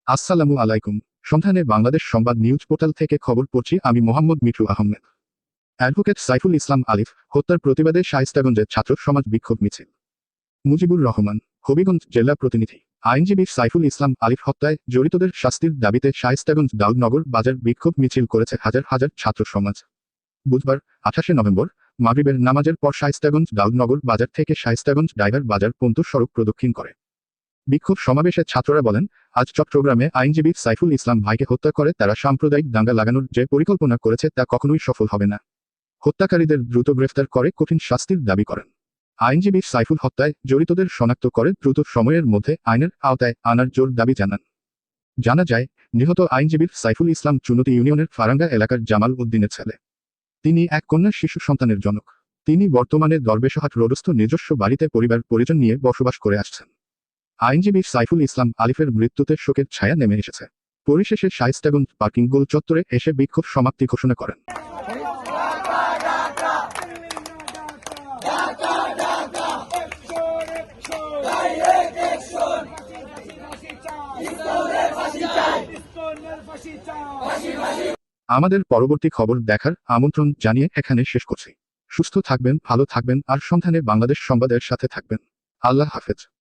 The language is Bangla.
আসসালামু আলাইকুম। সন্ধানে বাংলাদেশ সংবাদ নিউজ পোর্টাল থেকে খবর পড়ছি আমি মোহাম্মদ মিঠু আহমেদ। অ্যাডভোকেট সাইফুল ইসলাম আলিফ হত্যার প্রতিবাদে শায়েস্তাগঞ্জে ছাত্র সমাজ বিক্ষোভ মিছিল। মুজিবুর রহমান, হবিগঞ্জ জেলা প্রতিনিধি। আইনজীবী সাইফুল ইসলাম আলিফ হত্যায় জড়িতদের শাস্তির দাবিতে শায়েস্তাগঞ্জ দাউদনগর বাজার বিক্ষোভ মিছিল করেছে হাজার হাজার ছাত্র সমাজ। বুধবার 28 নভেম্বর মাগরিবের নামাজের পর শায়েস্তাগঞ্জ দাউদনগর বাজার থেকে শায়েস্তাগঞ্জ ডাইভার বাজার পর্যন্ত সড়ক প্রদক্ষিণ করে। বিক্ষোভ সমাবেশে ছাত্ররা বলেন, আজ চট্টগ্রামে আইনজীবী সাইফুল ইসলাম ভাইকে হত্যা করে তারা সাম্প্রদায়িক দাঙ্গা লাগানোর যে পরিকল্পনা করেছে তা কখনোই সফল হবে না। হত্যাকারীদের দ্রুত গ্রেফতার করে কঠিন শাস্তির দাবি করেন। আইনজীবী সাইফুল হত্যায় জড়িতদের শনাক্ত করে দ্রুত সময়ের মধ্যে আইনের আওতায় আনার জোর দাবি জানান। জানা যায়, নিহত আইনজীবী সাইফুল ইসলাম চুনতি ইউনিয়নের ফারাঙ্গা এলাকার জামাল উদ্দিনের ছেলে। তিনি এক কন্যা শিশু সন্তানের জনক। তিনি বর্তমানে দরবেশহাট রোডস্থ নিজস্ব বাড়িতে পরিবার পরিজন নিয়ে বসবাস করে আসছেন। আইনজীবী সাইফুল ইসলাম আলিফের মৃত্যুতে শোকের ছায়া নেমে এসেছে। পরিশেষে শায়েস্তাগঞ্জ পার্কিং গোল চত্বরে এসে বিক্ষোভ সমাপ্তি ঘোষণা করেন। আমাদের পরবর্তী খবর দেখার আমন্ত্রণ জানিয়ে এখানে শেষ করছি। সুস্থ থাকবেন, ভালো থাকবেন আর সন্ধানে বাংলাদেশ সংবাদের সাথে থাকবেন। আল্লাহ হাফেজ।